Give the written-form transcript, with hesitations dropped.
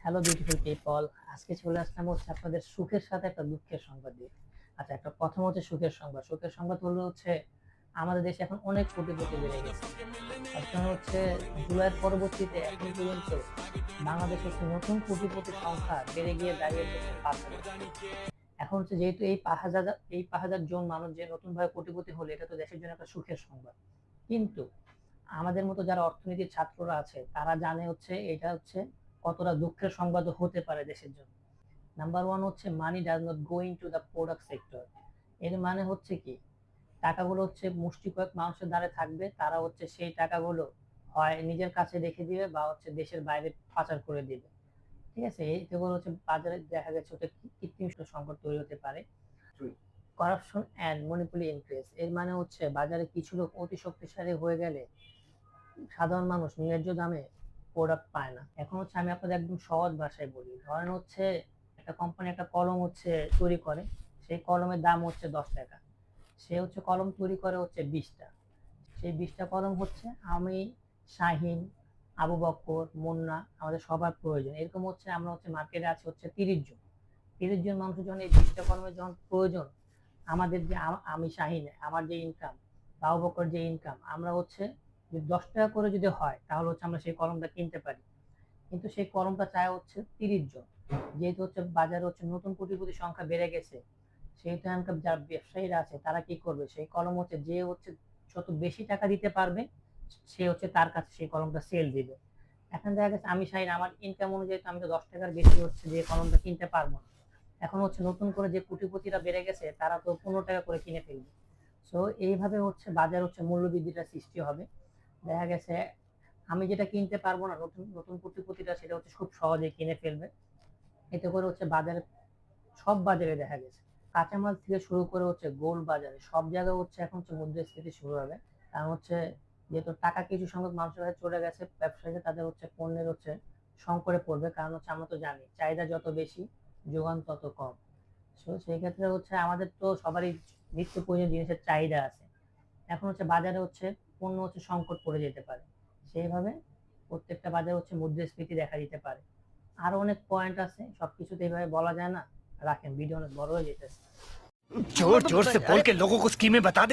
Hello beautiful people, আজকে চলে আসলাম হচ্ছে আপনাদের সুখের সাথে একটা দুঃখের সংবাদ দিয়ে। আচ্ছা, একটা প্রথম হচ্ছে সুখের সংবাদ। সুখের সংবাদ হলো হচ্ছে আমাদের দেশে এখন অনেক কোটিপতি বেড়ে গেছে। এখন হচ্ছে জুলাইয়ের পরবর্তীতে এখন পর্যন্ত বাংলাদেশ হচ্ছে নতুন কোটিপতির সংখ্যা বেড়ে গিয়ে দাঁড়িয়েছে হচ্ছে 5,000। এখন হচ্ছে যেহেতু এই 5,000 জন মানুষ যে নতুন ভাবে কোটিপতি হলো, এটা তো দেশের জন্য একটা সুখের সংবাদ। কিন্তু আমাদের মতো যারা অর্থনীতির ছাত্ররা আছে তারা জানে হচ্ছে এটা হচ্ছে কতটা দুঃখের সংবাদও হতে পারে দেশের জন্য। নাম্বার ওয়ান হচ্ছে মানি does not going to the product sector. এর মানে হচ্ছে কি, টাকাগুলো হচ্ছে মুষ্টি কয়েক মানুষের দ্বারা থাকবে, তারা হচ্ছে সেই টাকাগুলো হয় নিজের কাছে রেখে দিবে বা হচ্ছে দেশের বাইরে পাচার করে দিবে। ঠিক আছে, এগুলো হচ্ছে বাজারে দেখা গেছে ওটা কৃত্রিম সংকট তৈরি হতে পারে। Corruption and monopoly increase. এর মানে হচ্ছে বাজারে কিছু লোক অতি শক্তিশালী হয়ে গেলে সাধারণ মানুষ ন্যায্য দামে প্রোডাক্ট পায় না। এখন হচ্ছে আমি আপনাদের একদম সহজ ভাষায় বলি। ধরেন হচ্ছে একটা কোম্পানি একটা কলম হচ্ছে তৈরি করে, সেই কলমের দাম হচ্ছে 10 টাকা। সে হচ্ছে কলম তৈরি করে হচ্ছে 20টা। সেই 20টা কলম হচ্ছে আমি, শাহিন, আবু বক্কর, মুন্না, আমাদের সবার প্রয়োজন। এরকম হচ্ছে আমরা হচ্ছে মার্কেটে আছে হচ্ছে 30 জন। 30 জন মানুষের যখন এই 20টা কলমের যখন প্রয়োজন, আমাদের যে আমি শাহিন আমার যে ইনকাম, আবু বক্কর যে ইনকাম, আমরা হচ্ছে যদি 10 টাকা করে যদি হয় তাহলে হচ্ছে আমরা সেই কলমটা কিনতে পারি। কিন্তু সেই কলমটা চায় হচ্ছে 30 জন। যেহেতু হচ্ছে বাজারে হচ্ছে নতুন কোটিপতির সংখ্যা বেড়ে গেছে, সেই টাইমকার যারা ব্যবসায়ীরা আছে তারা কি করবে, সেই কলম হচ্ছে যে হচ্ছে যত বেশি টাকা দিতে পারবে সে হচ্ছে তার কাছে সেই কলমটা সেল দিবে। এখন দেখা গেছে আমি শাহিন আমার ইনকাম অনুযায়ী তো আমি তো 10 টাকার বেশি হচ্ছে যে কলমটা কিনতে পারবো না। এখন হচ্ছে নতুন করে যে কোটিপতিরা বেড়ে গেছে তারা তো 15 টাকা করে কিনে ফেলবে। সো এইভাবে হচ্ছে বাজার হচ্ছে মূল্য বৃদ্ধিটা সৃষ্টি হবে। দেখা গেছে আমি যেটা কিনতে পারবো না, নতুন নতুন কোটিপতিরা সেটা হচ্ছে খুব সহজে কিনে ফেলবে। এতে করে হচ্ছে বাজারে, সব বাজারে দেখা গেছে কাঁচামাল থেকে শুরু করে হচ্ছে গোল্ড বাজারে সব জায়গায় হচ্ছে এখন হচ্ছে মুদ্রাস্ফীতি শুরু হবে। কারণ হচ্ছে যেহেতু টাকা কিছু সংখ্যক মানুষের কাছে চলে গেছে, ব্যবসায়ীরা তাদের হচ্ছে পণ্যের হচ্ছে সংকটে পড়বে। কারণ হচ্ছে আমরা তো জানি চাহিদা যত বেশি যোগান তত কম। তো সেই ক্ষেত্রে হচ্ছে আমাদের তো সবারই নিত্য প্রয়োজনীয় জিনিসের চাহিদা আছে। এখন হচ্ছে বাজারে হচ্ছে পণ্য হচ্ছে সংকট পড়ে যেতে পারে। সেইভাবে প্রত্যেকটা বাজারে হচ্ছে মুদ্রাস্ফীতি দেখা দিতে পারে। আরো অনেক পয়েন্ট আছে, সবকিছু তো এইভাবে বলা যায় না। রাখেন, ভিডিও অনেক বড় হয়ে যেতেছে। जोर जोर से बोल के लोगों को स्कीमें बता दे।